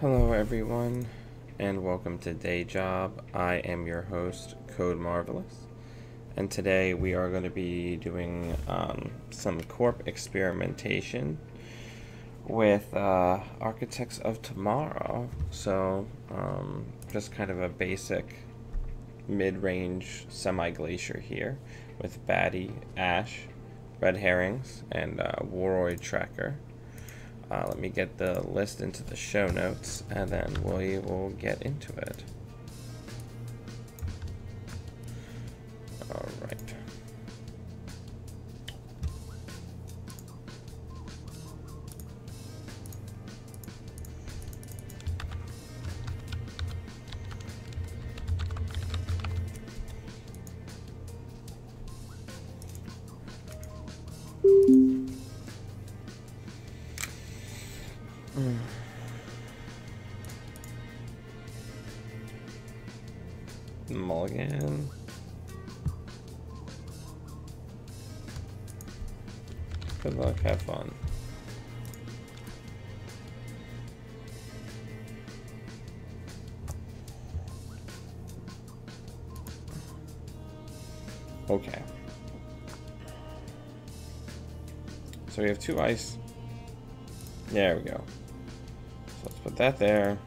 Hello everyone, and welcome to Day Job. I am your host, Code Marvelous, and today we are going to be doing some corp experimentation with Architects of Tomorrow. So, just kind of a basic mid-range semi-glacier here with Batty, Ash, Red Herrings, and Warroid Tracker. Let me get the list into the show notes, and then we will get into it. All right. Mulligan. Good luck, have fun. Okay. So we have two ice. There we go. So let's put that there.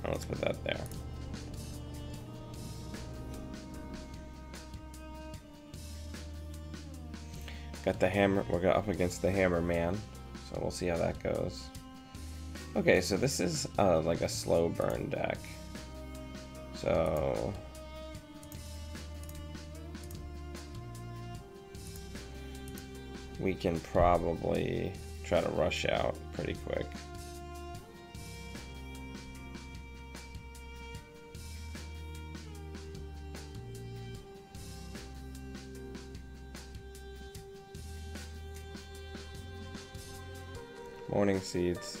And let's put that there. Got the hammer, we're up against the hammer man, so we'll see how that goes. Okay, so this is like a slow burn deck. So we can probably try to rush out pretty quick. Morning seeds.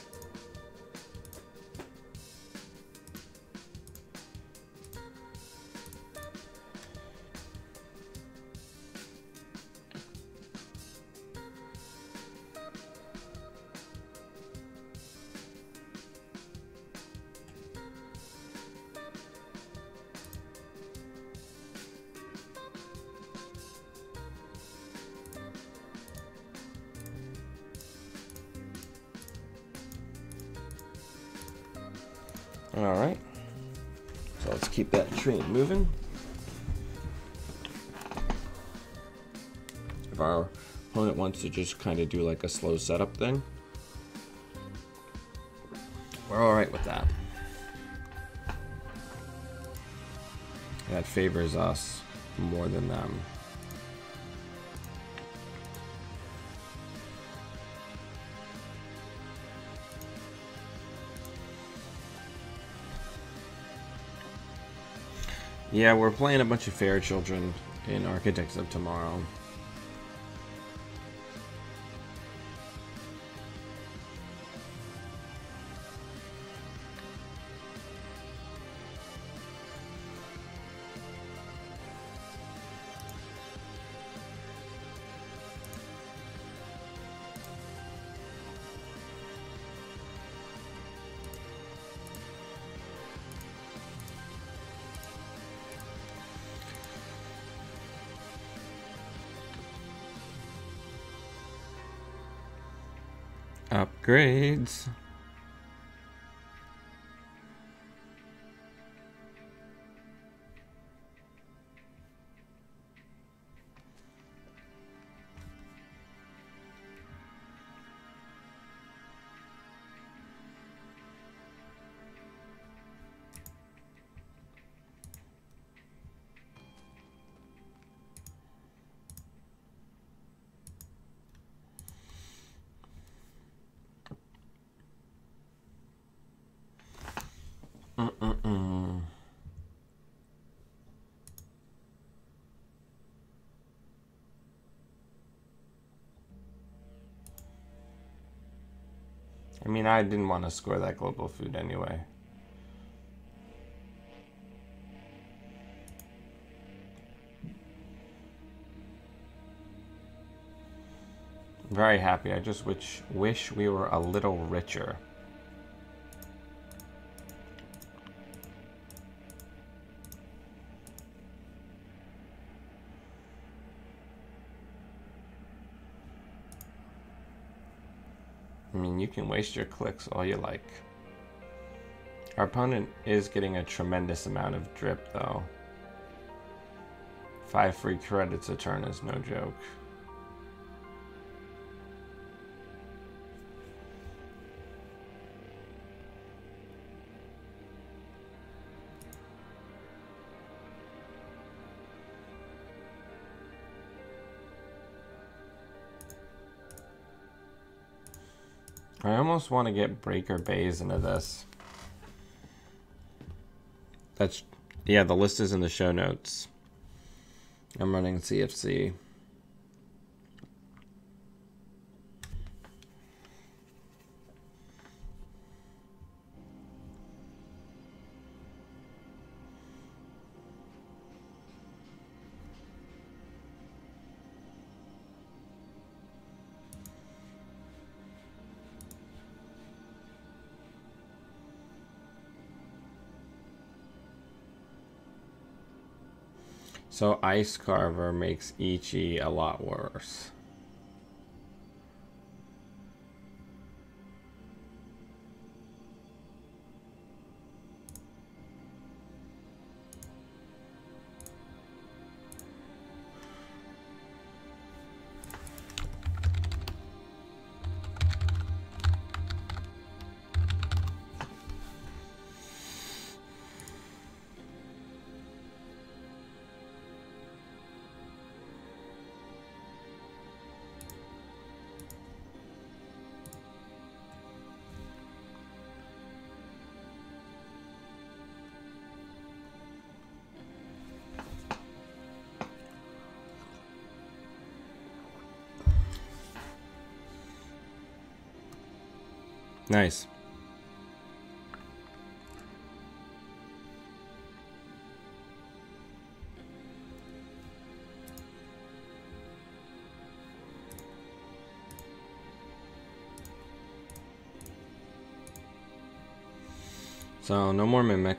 Alright, so let's keep that train moving. If our opponent wants to just kind of do like a slow setup thing, we're alright with that. That favors us more than them. Yeah, we're playing a bunch of Fairchildren in Architects of Tomorrow. Upgrades. I mean, I didn't want to score that global food anyway. Very happy. I just wish we were a little richer. I mean, you can waste your clicks all you like. Our opponent is getting a tremendous amount of drip, though. 5 free credits a turn is no joke. I almost want to get Breaker Bays into this. Yeah, the list is in the show notes. I'm running CFC. So Ice Carver makes Ichi a lot worse. Nice. So, no more Mimic.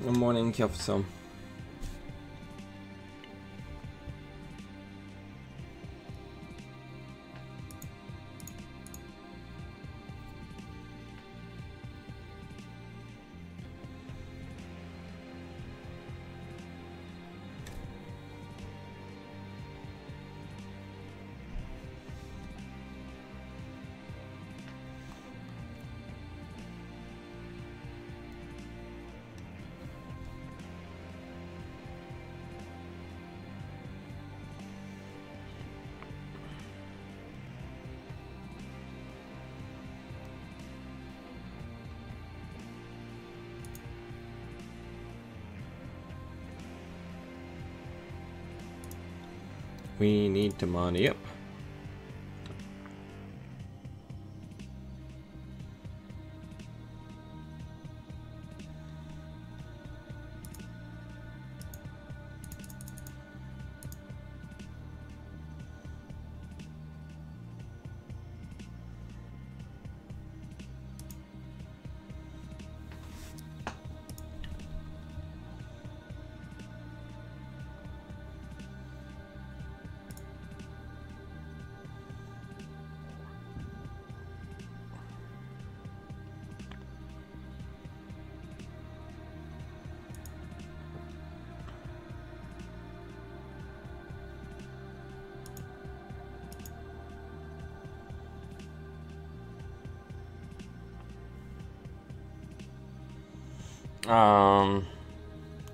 Good morning, Kyofso. We need to money up.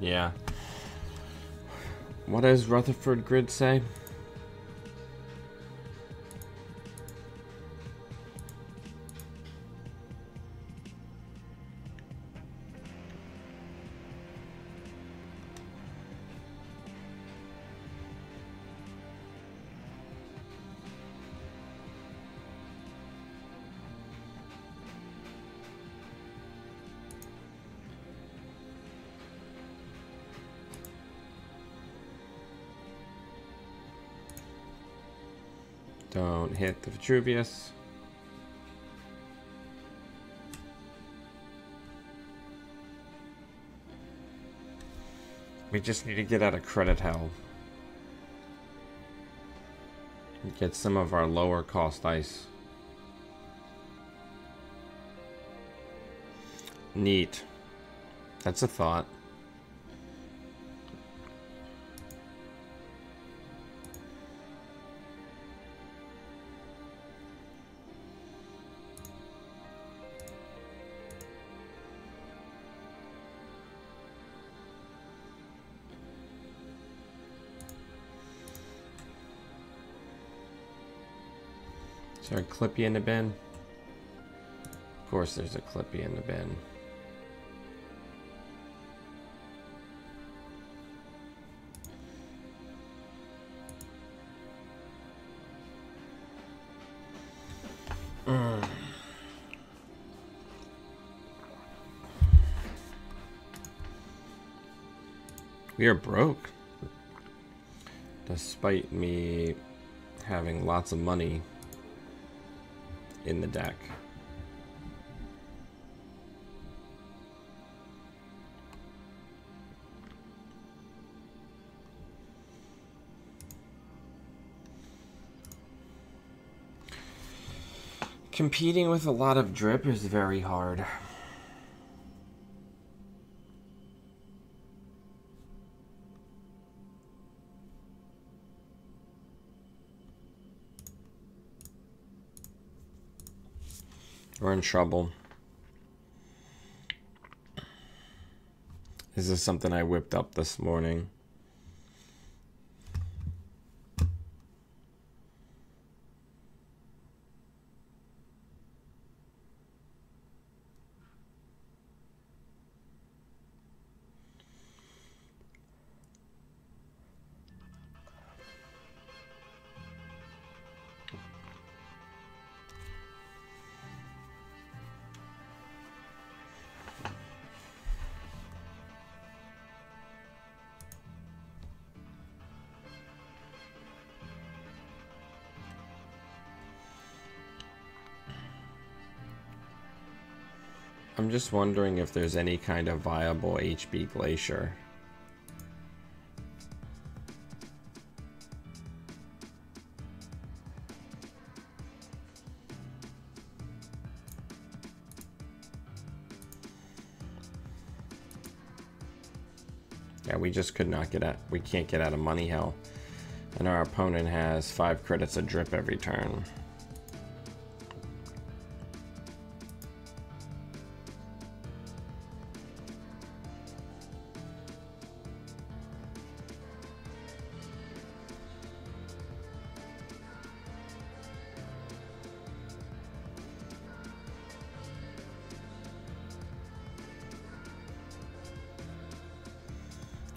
Yeah. What does Rutherford Grid say? Don't hit the Vitruvius. We just need to get out of credit hell. Get some of our lower cost ice. Neat. That's a thought. Is there a Clippy in the bin? Of course there's a Clippy in the bin. We are broke. Despite me having lots of money in the deck. Competing with a lot of drip is very hard. We're in trouble. This is something I whipped up this morning. I'm just wondering if there's any kind of viable HB Glacier. Yeah, we just could not get out. We can't get out of money hell. And our opponent has 5 credits of drip every turn.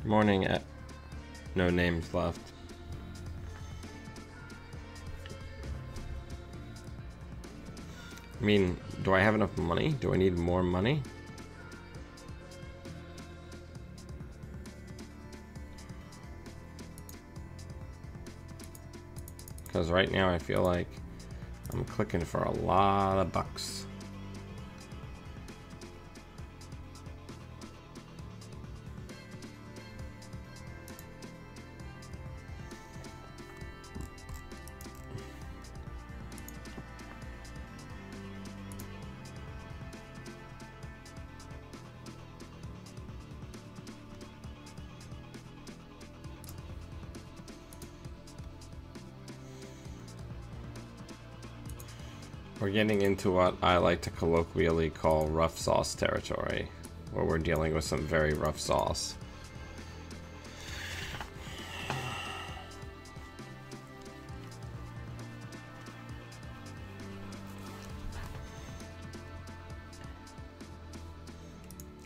Morning. No names left. I mean, do I have enough money? Do I need more money? Because right now I feel like I'm clicking for a lot of bucks. We're getting into what I like to colloquially call rough sauce territory, where we're dealing with some very rough sauce.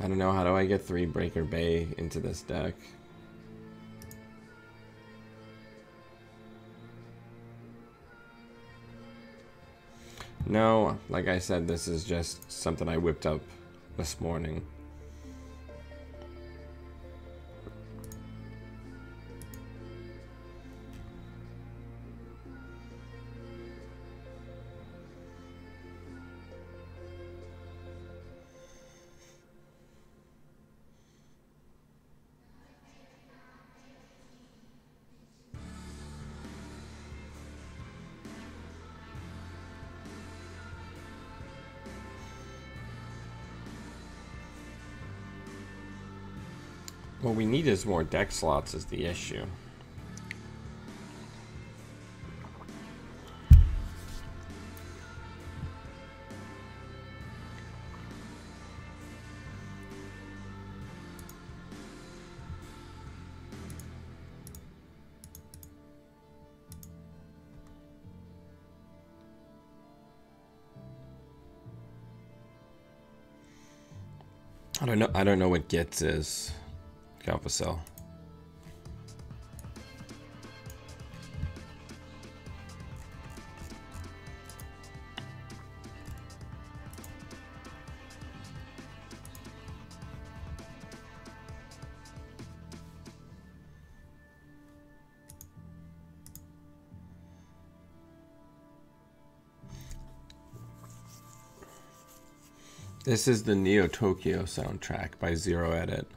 I don't know, how do I get 3 Breaker Bay into this deck? No, like I said, this is just something I whipped up this morning. What we need is more deck slots is the issue. I don't know what gets is. Galvacell. This is the Neo Tokyo soundtrack by Zero Edit.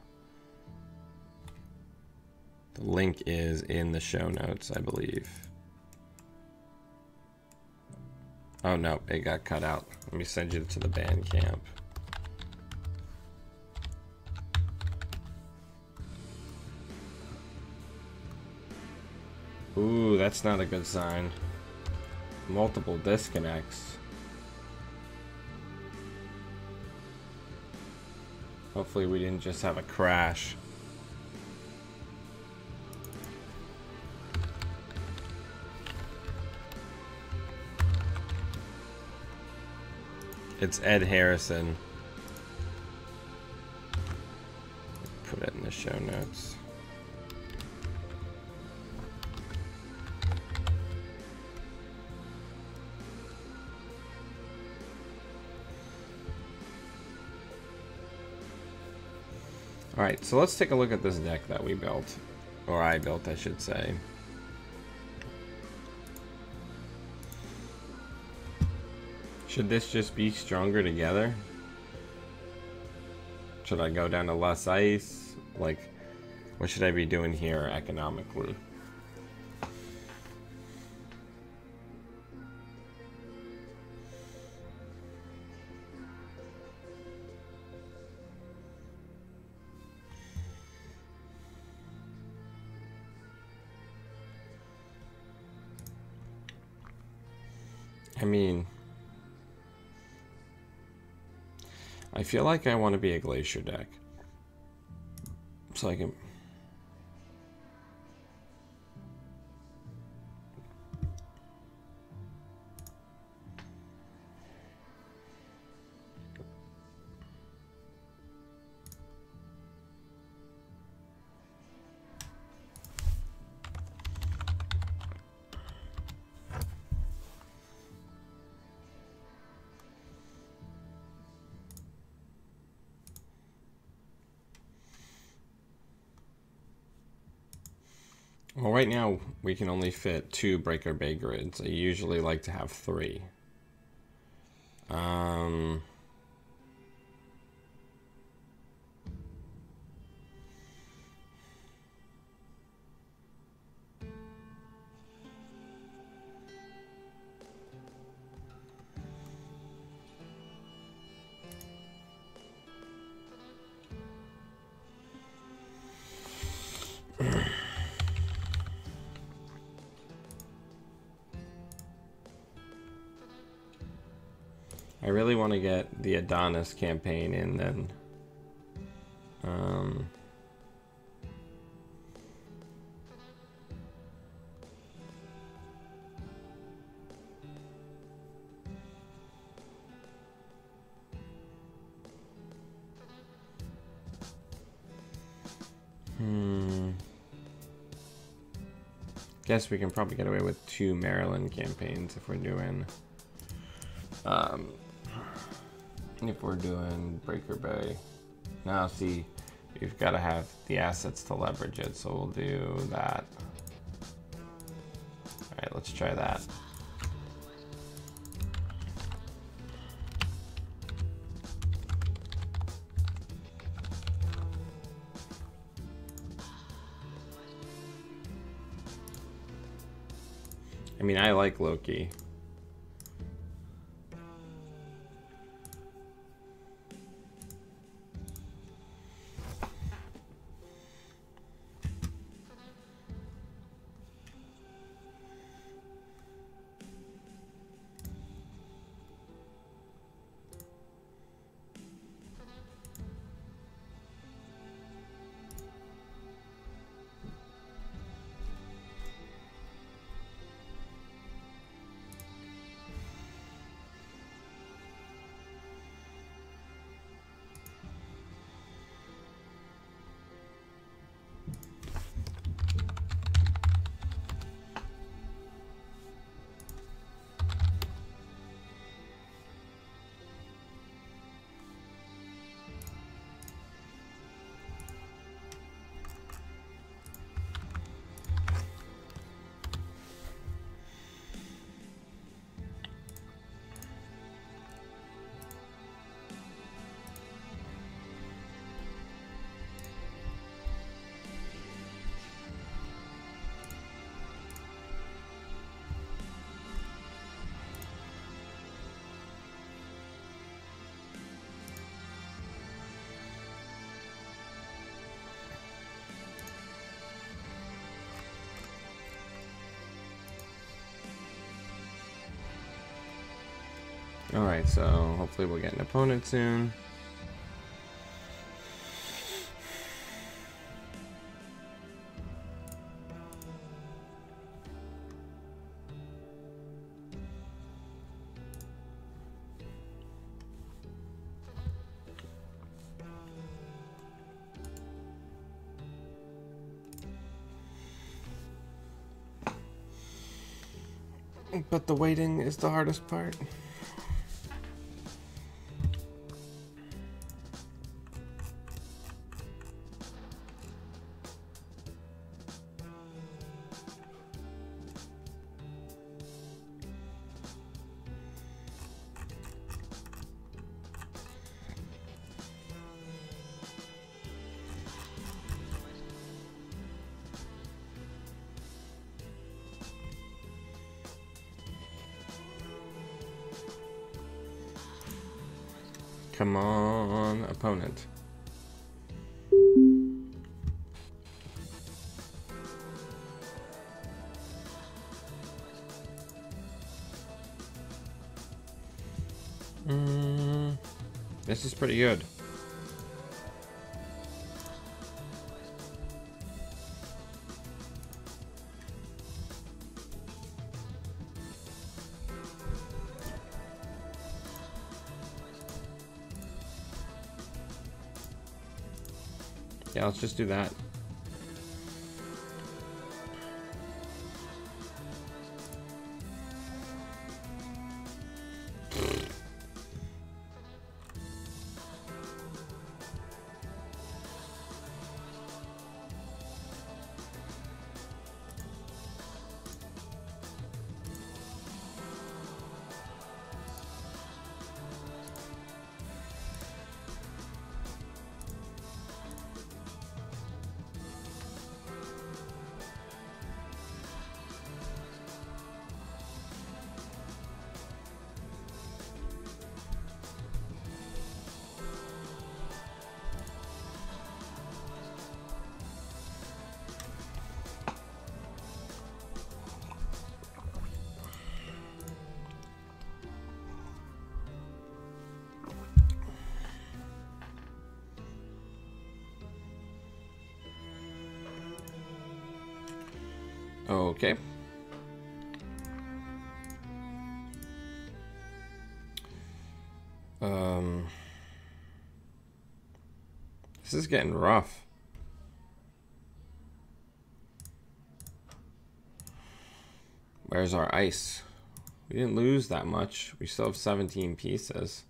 The link is in the show notes, I believe. Oh no, it got cut out. Let me send you to the Bandcamp. Ooh, that's not a good sign. Multiple disconnects. Hopefully we didn't just have a crash. It's Ed Harrison. Put it in the show notes. Alright, so let's take a look at this deck that we built. Or I built, I should say. Should this just be stronger together? Should I go down to less ice? Like, what should I be doing here economically? I mean, I feel like I want to be a Glacier deck. So I can... Well, right now we can only fit 2 Breaker Bay grids. I usually like to have 3. I really want to get the Adonis campaign in then. Guess we can probably get away with 2 Maryland campaigns if we're doing Breaker Bay. Now see, we've got to have the assets to leverage it, so we'll do that. All right, let's try that. I mean, I like Loki. Alright, so hopefully we'll get an opponent soon. But the waiting is the hardest part. Come on, opponent. This is pretty good. Yeah, let's just do that. Okay. This is getting rough. Where's our ice? We didn't lose that much. We still have 17 pieces.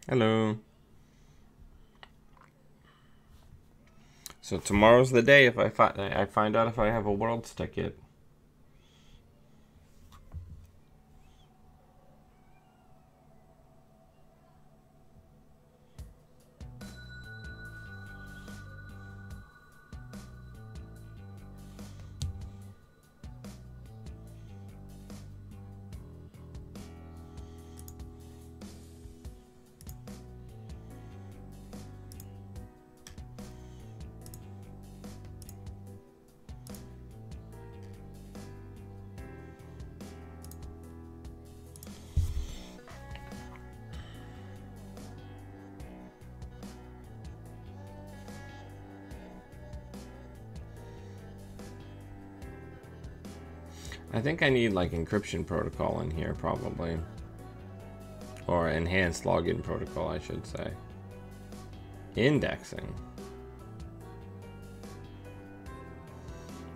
Hello. So tomorrow's the day if I find out if I have a world's ticket. I think I need like encryption protocol in here probably. Or enhanced login protocol, I should say. Indexing.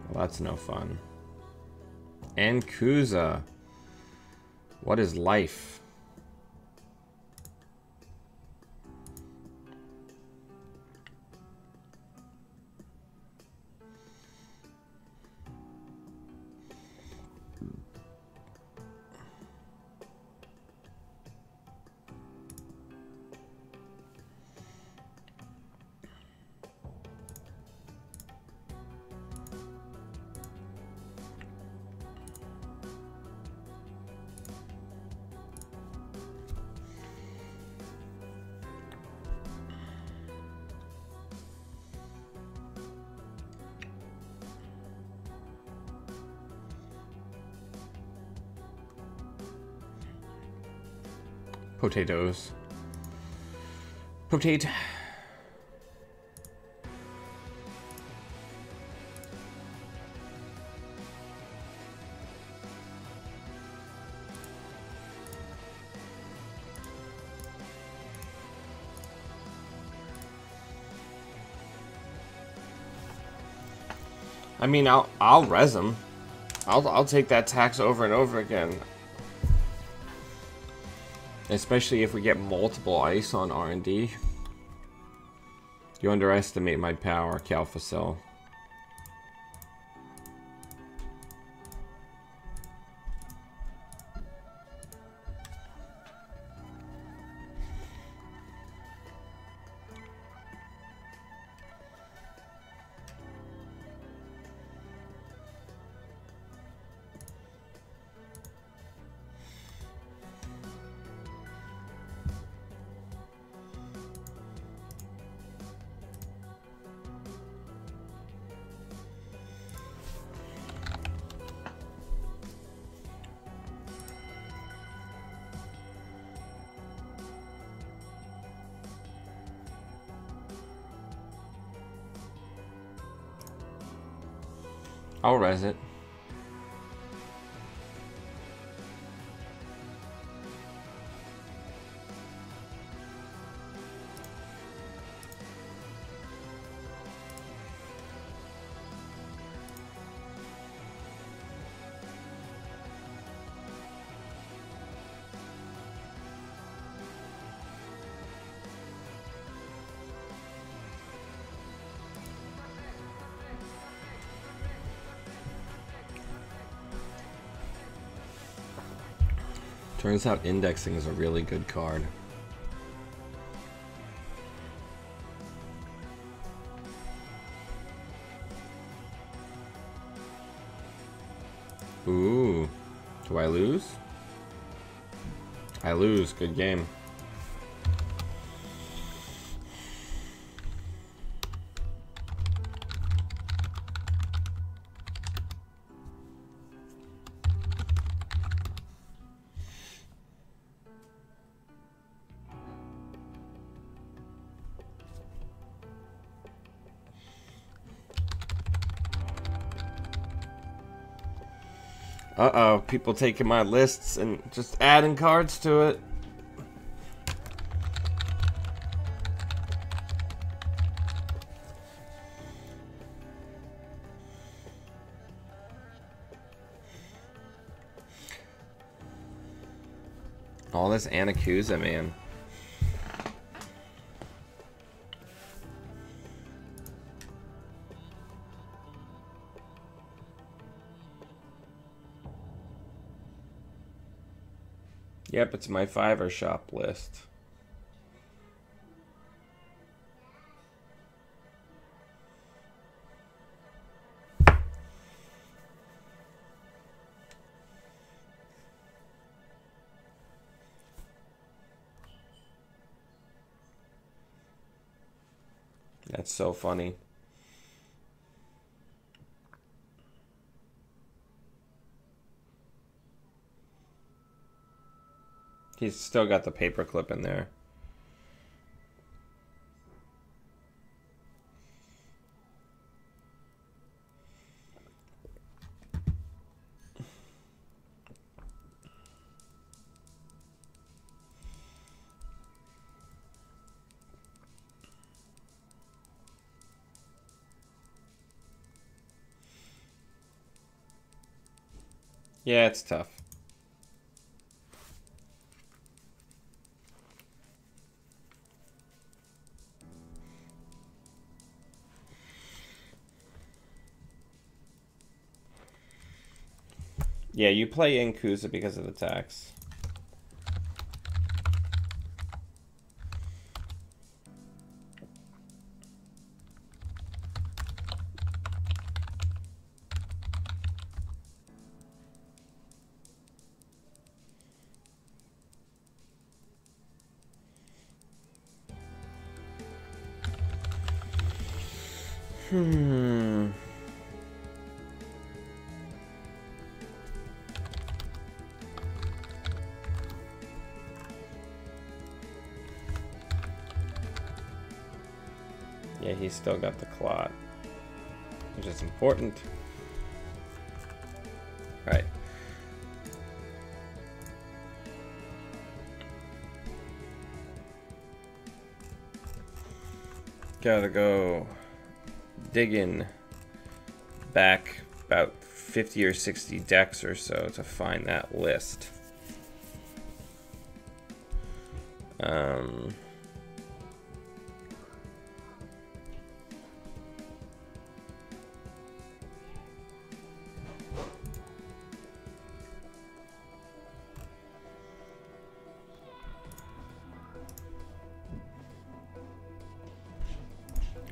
Well, that's no fun. And Kuza. What is life? Potatoes. Potato. I mean, I'll res them. I'll take that tax over and over again. Especially if we get multiple ice on R&D. You underestimate my power, Calfacil. I'll res it. Turns out indexing is a really good card. Ooh. Do I lose? I lose. Good game. Uh-oh, people taking my lists and just adding cards to it. All this Anacusa, man. Yep, it's my Fiverr shop list. That's so funny. He's still got the paperclip in there. Yeah, it's tough. Yeah, you play Inkusa because of the tax. Yeah, he's still got the clot, which is important. Right. Gotta go digging back about 50 or 60 decks or so to find that list.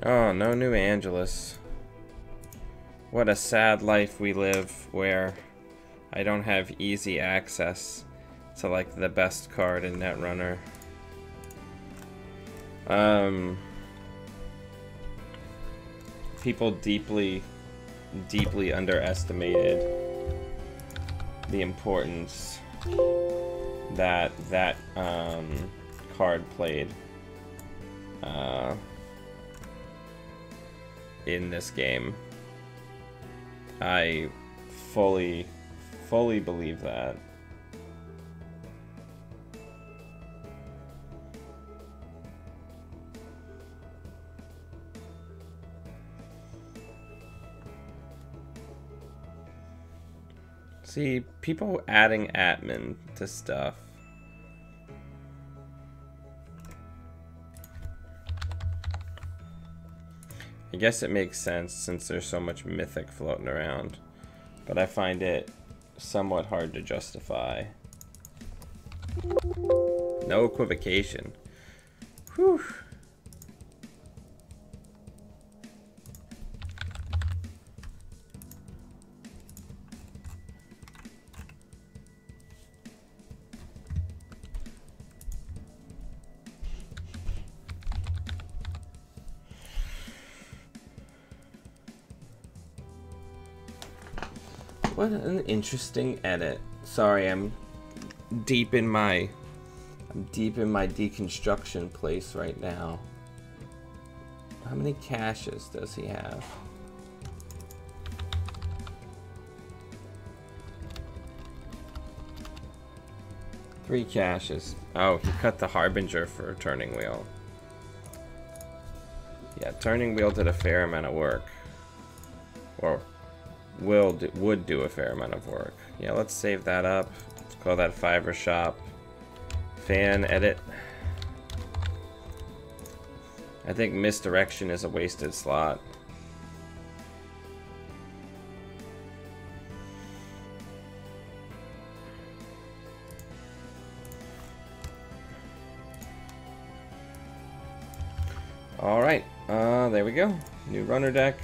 Oh, no New Angeles. What a sad life we live where I don't have easy access to like the best card in Netrunner. People deeply underestimated the importance that card played in this game. I fully believe that. See, people adding Atman to stuff. I guess it makes sense since there's so much mythic floating around, but I find it somewhat hard to justify. No equivocation. Whew. What an interesting edit. Sorry, I'm deep in my deconstruction place right now. How many caches does he have? 3 caches. Oh, he cut the Harbinger for turning wheel. Yeah, turning wheel did a fair amount of work. Or would do a fair amount of work. Yeah, let's save that up. Let's call that Fiber Shop. Fan edit. I think misdirection is a wasted slot. Alright, there we go. New runner deck.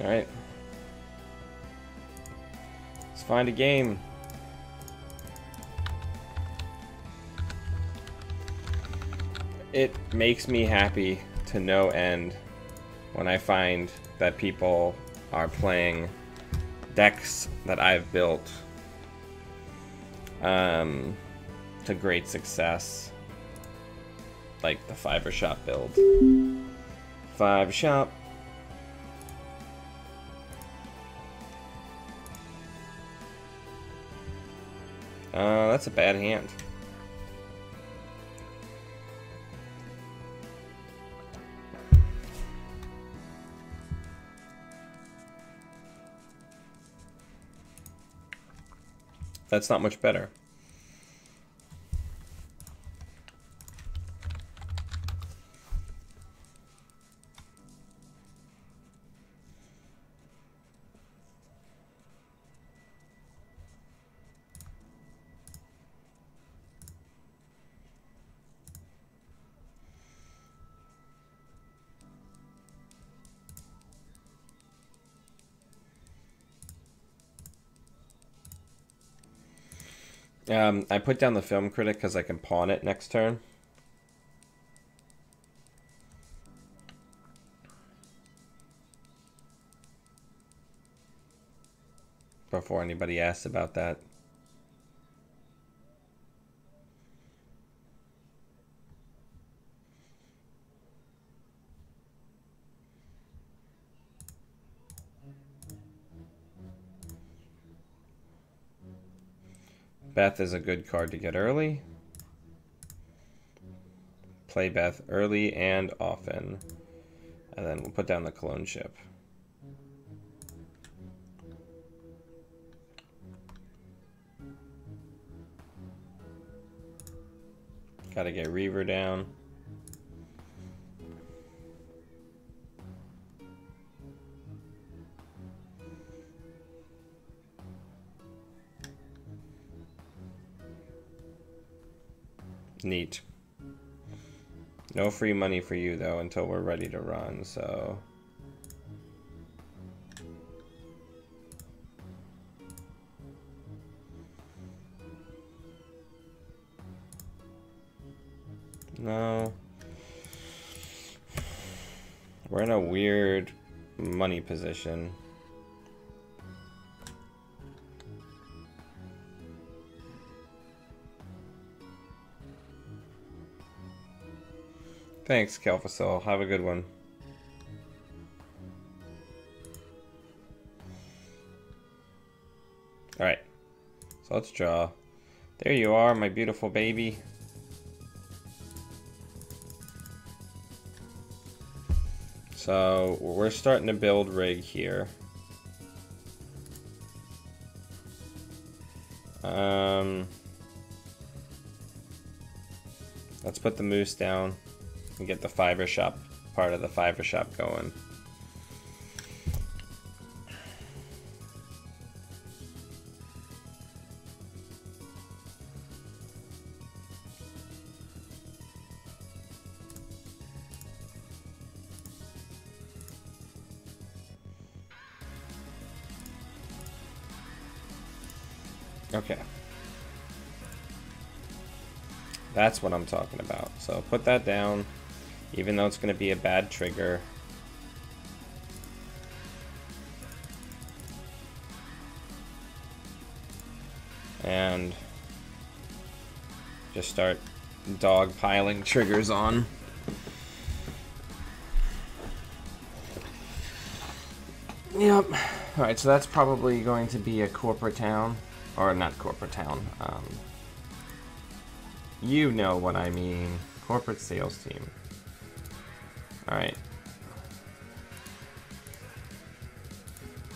Alright. Let's find a game. It makes me happy to no end when I find that people are playing decks that I've built to great success. Like the Fiber Shop build. Fiber Shop. That's a bad hand. That's not much better. I put down the Film Critic because I can pawn it next turn. Before anybody asks about that. Beth is a good card to get early. Play Beth early and often. And then we'll put down the clone ship. Gotta get Reaver down. Neat. No free money for you though until we're ready to run, so no. We're in a weird money position. Thanks, Kelfasil. Have a good one. Alright. So let's draw. There you are, my beautiful baby. So we're starting to build rig here. Let's put the moose down and get the Fiber Shop, part of the Fiber Shop going. Okay. That's what I'm talking about. So put that down, even though it's going to be a bad trigger. And just start dog piling triggers on. Yep. Alright, so that's probably going to be a corporate town. Or not corporate town. You know what I mean. Corporate sales team. Alright.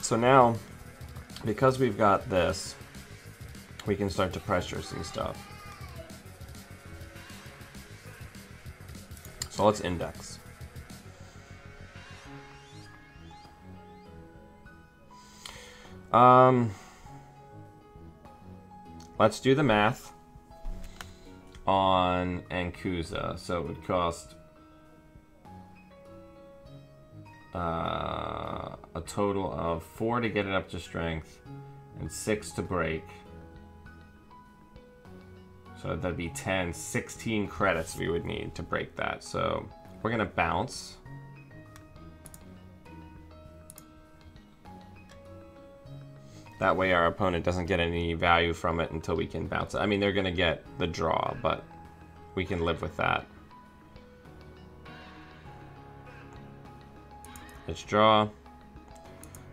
So now, because we've got this, we can start to pressure some stuff. So let's index. Let's do the math on Ankusa. So it would cost a total of 4 to get it up to strength and 6 to break. So that'd be 10, 16 credits we would need to break that. So we're gonna bounce. That way our opponent doesn't get any value from it until we can bounce it. I mean, they're gonna get the draw, but we can live with that. Let's draw.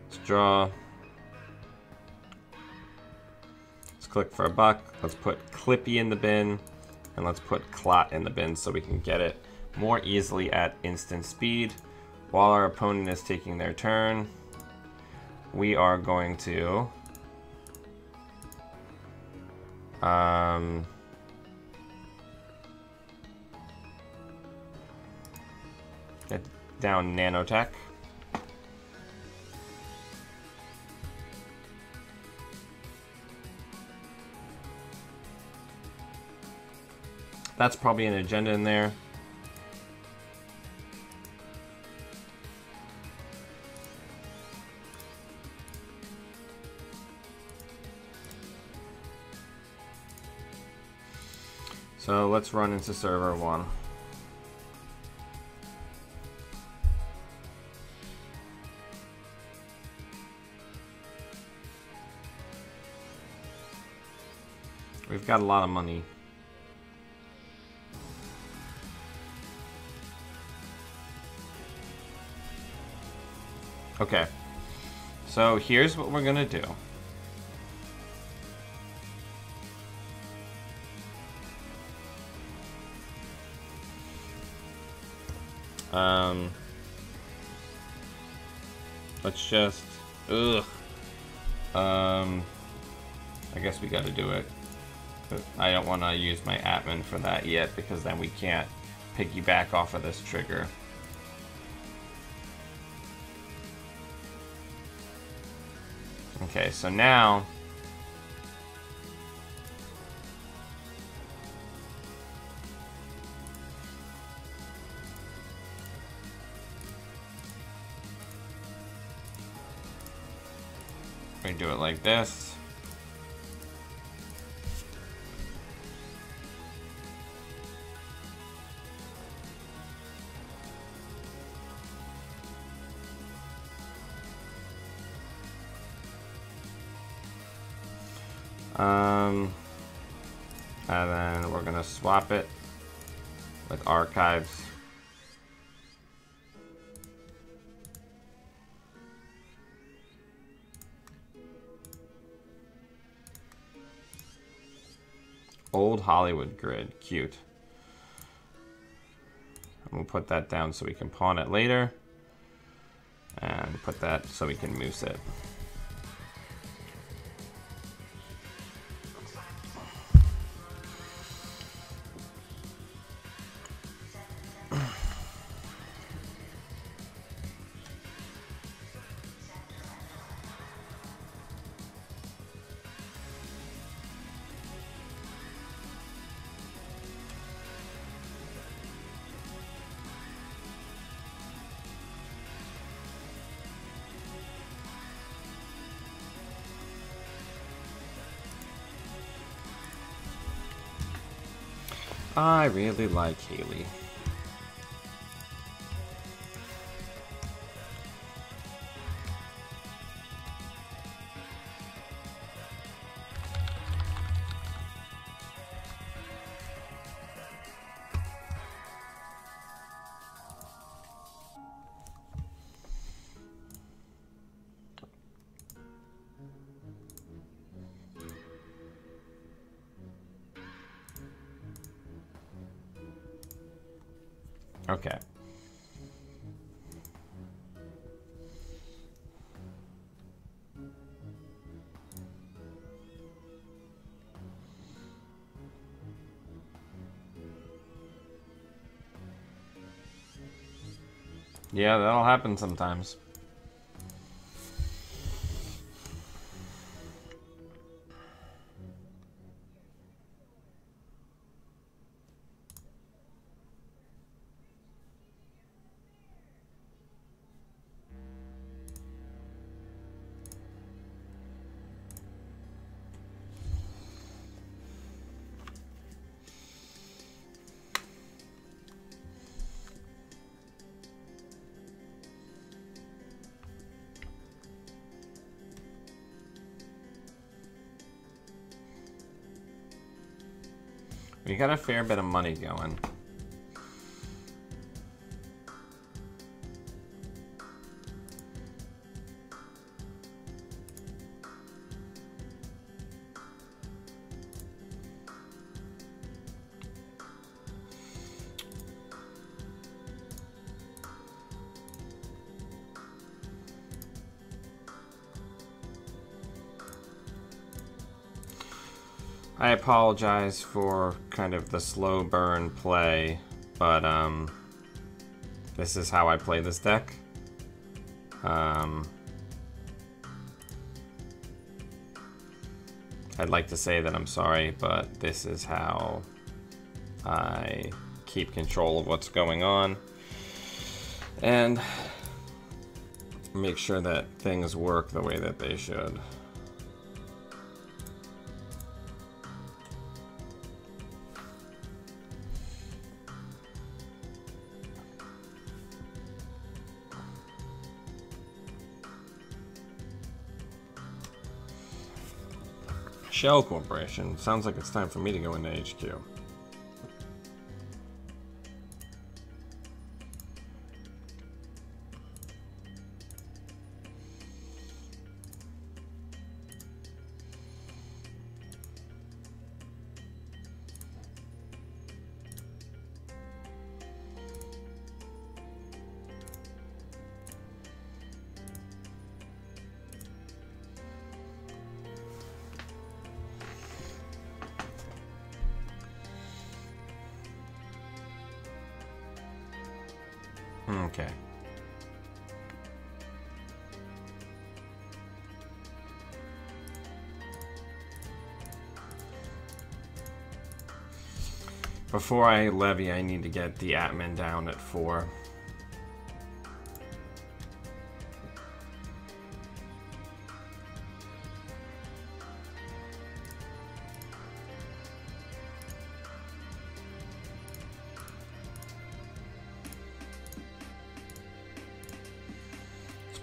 Let's draw. Let's click for a buck. Let's put Clippy in the bin. And let's put Clot in the bin so we can get it more easily at instant speed. While our opponent is taking their turn, we are going to get down nanotech. That's probably an agenda in there. So let's run into server 1. We've got a lot of money. Okay, so here's what we're gonna do. Let's just, I guess we gotta do it. But I don't want to use my admin for that yet because then we can't piggyback off of this trigger. Okay, so now we do it like this. And then we're gonna swap it with archives. Old Hollywood grid, cute. And we'll put that down so we can pawn it later. And put that so we can moose it. I really like Haley. Okay. Yeah, that'll happen sometimes. We got a fair bit of money going. I apologize for kind of the slow burn play, but this is how I play this deck. I'd like to say that I'm sorry, but this is how I keep control of what's going on and make sure that things work the way that they should. Shell Corporation. Sounds like it's time for me to go into HQ. Okay. Before I levy, I need to get the admin down at 4.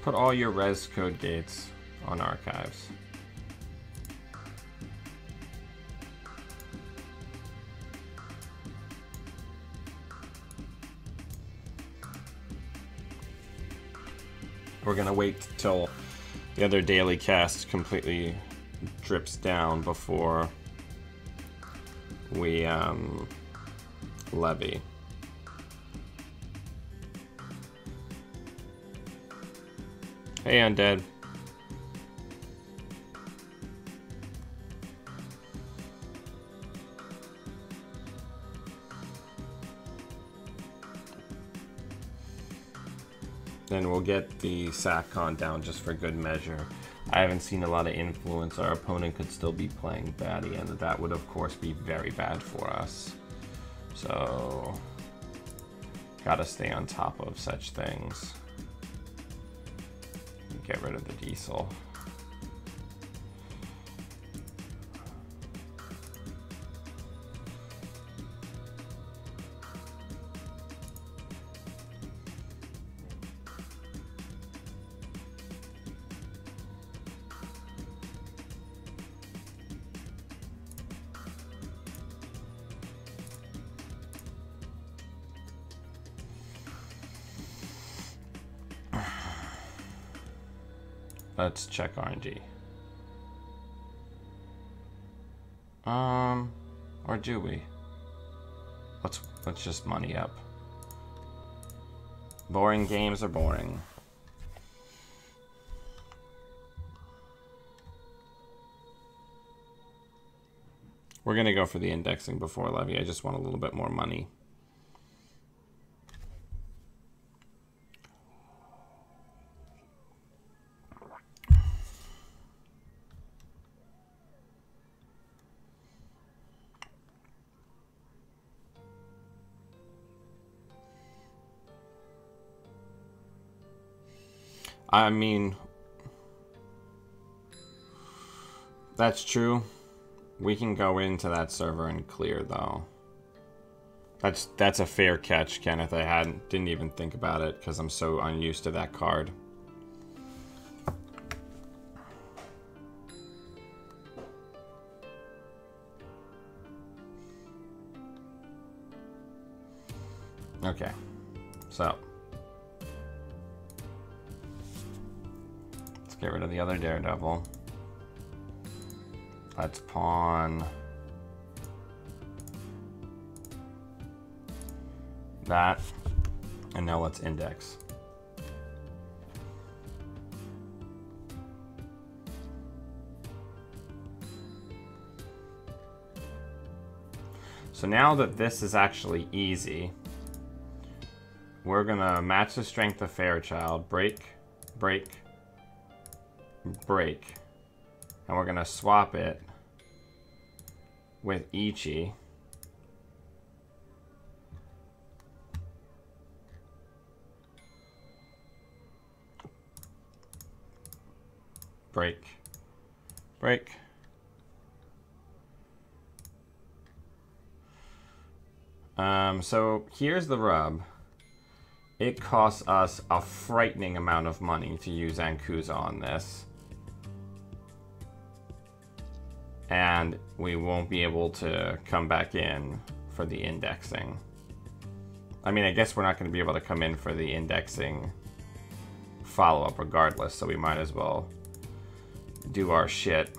Put all your res code gates on archives. We're gonna wait till the other daily cast completely drips down before we levy. Hey, Undead. Then we'll get the sack count down just for good measure. I haven't seen a lot of influence. Our opponent could still be playing baddie, and that would of course be very bad for us. So, gotta stay on top of such things. Get rid of the diesel. Let's check RNG. Or do we? Let's just money up. Boring games are boring. We're going to go for the indexing before levy. I just want a little bit more money. I mean, that's true. We can go into that server and clear, though. That's a fair catch, Kenneth. I didn't even think about it because I'm so unused to that card. Okay, so let's get rid of the other Daredevil. Let's pawn that, and now let's index. So now that this is actually easy, we're gonna match the strength of Fairchild, break, break, break. And we're going to swap it with Ichi. Break. Break. So here's the rub. It costs us a frightening amount of money to use Ankusa on this. And we won't be able to come back in for the indexing. I mean, I guess we're not going to be able to come in for the indexing follow-up regardless, so we might as well do our shit.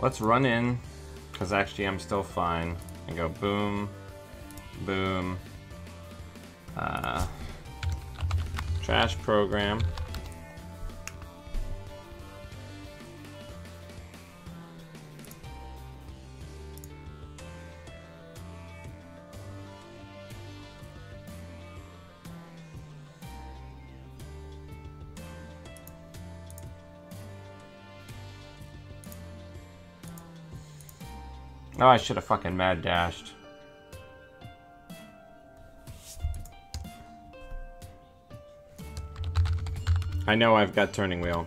Let's run in, because actually I'm still fine, and go boom, boom, trash program. Oh, I should have fucking mad dashed. I know I've got turning wheel.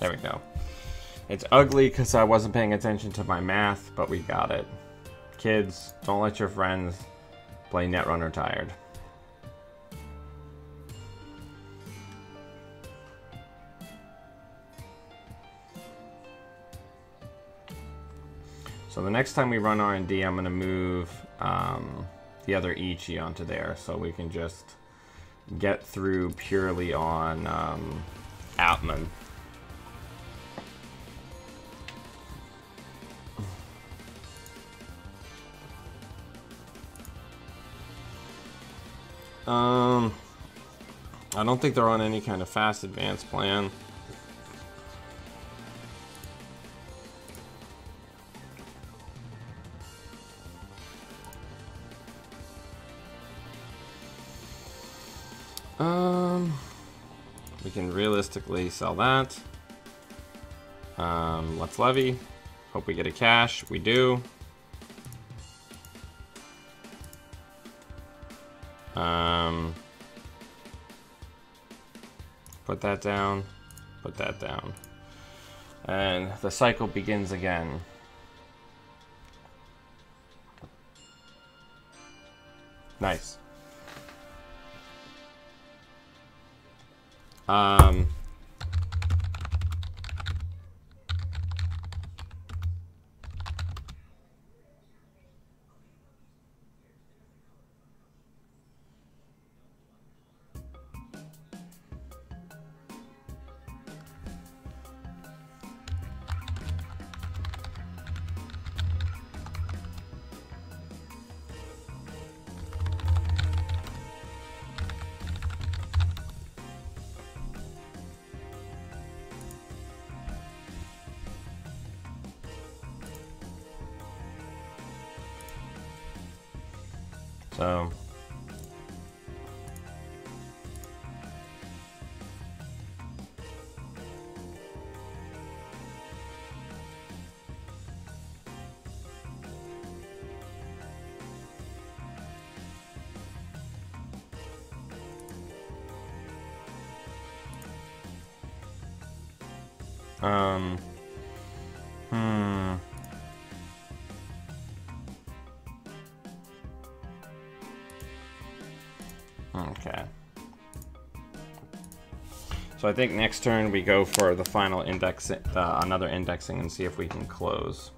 There we go. It's ugly because I wasn't paying attention to my math, but we got it. Kids, don't let your friends play Netrunner tired. So the next time we run R&D, I'm going to move the other Ichi onto there so we can just get through purely on Outman. I don't think they're on any kind of fast advance plan. We can realistically sell that. Let's levy. Hope we get a cash. We do. Put that down. Put that down. And the cycle begins again. Nice. So okay. So I think next turn we go for the final index, another indexing, and see if we can close.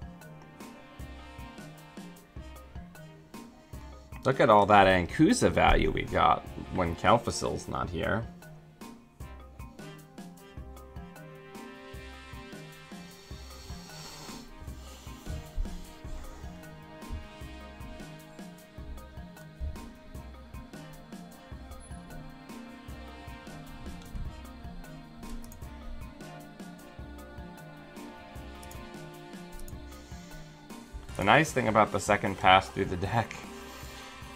Look at all that Ancusa value we got when Kelfasil's not here. The nice thing about the second pass through the deck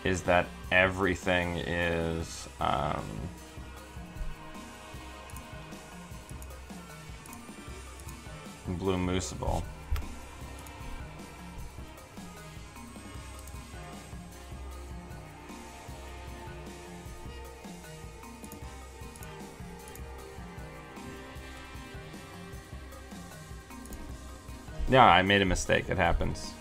is that everything is blue mooseable. Yeah, I made a mistake. It happens.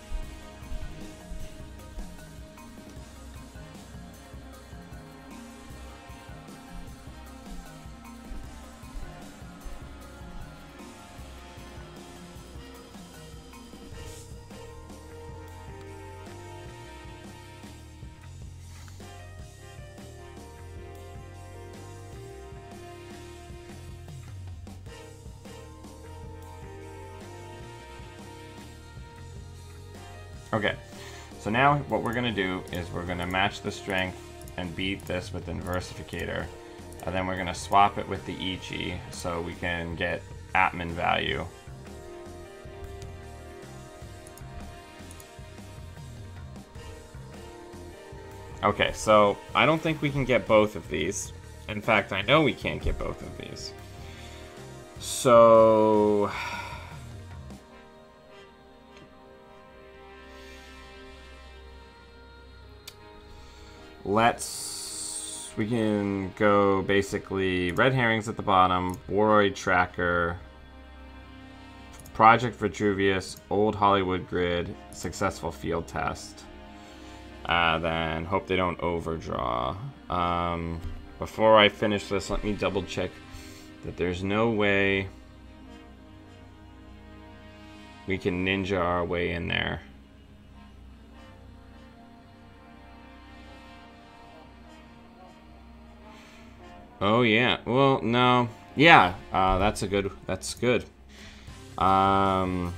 Okay, so now what we're going to do is we're going to match the strength and beat this with the Diversificator, and then we're going to swap it with the Ichi so we can get Atman value. Okay, so I don't think we can get both of these. In fact, I know we can't get both of these. So we can go basically Red Herrings at the bottom, Boroid Tracker, Project Vitruvius, Old Hollywood Grid, Successful Field Test. Then hope they don't overdraw. Before I finish this, let me double check that there's no way we can ninja our way in there. Oh yeah. Well, no. Yeah. That's good. So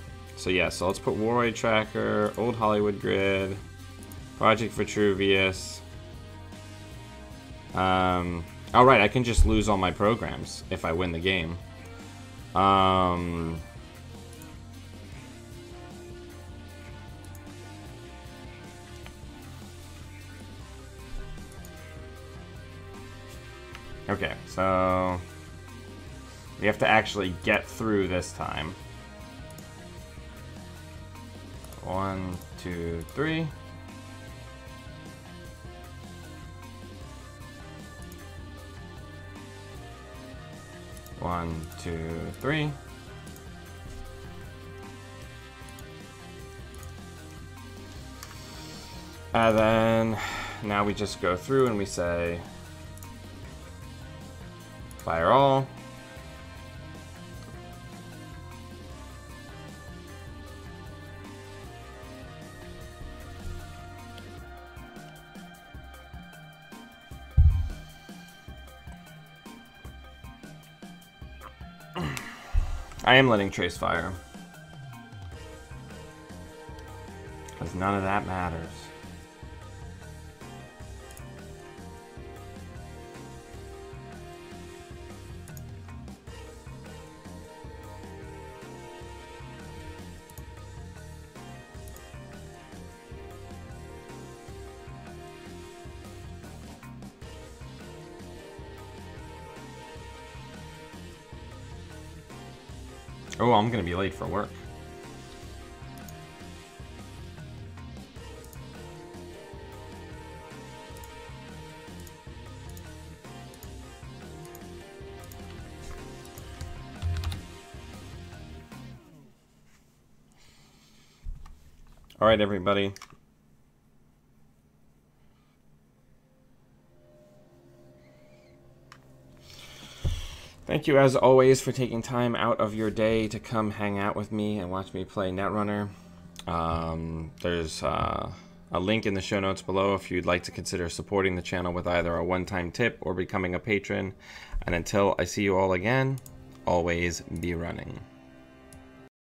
yeah. So let's put Warroid Tracker, Old Hollywood Grid, Project Vitruvius. All right. I can just lose all my programs if I win the game. Okay, so we have to actually get through this time. 1, 2, 3. One, 2, 3. And then now we just go through and we say fire all. I am letting Trace fire, because none of that matters. Oh, I'm gonna be late for work. All right, everybody. Thank you, as always, for taking time out of your day to come hang out with me and watch me play Netrunner. There's a link in the show notes below if you'd like to consider supporting the channel with either a one-time tip or becoming a patron. And until I see you all again, always be running.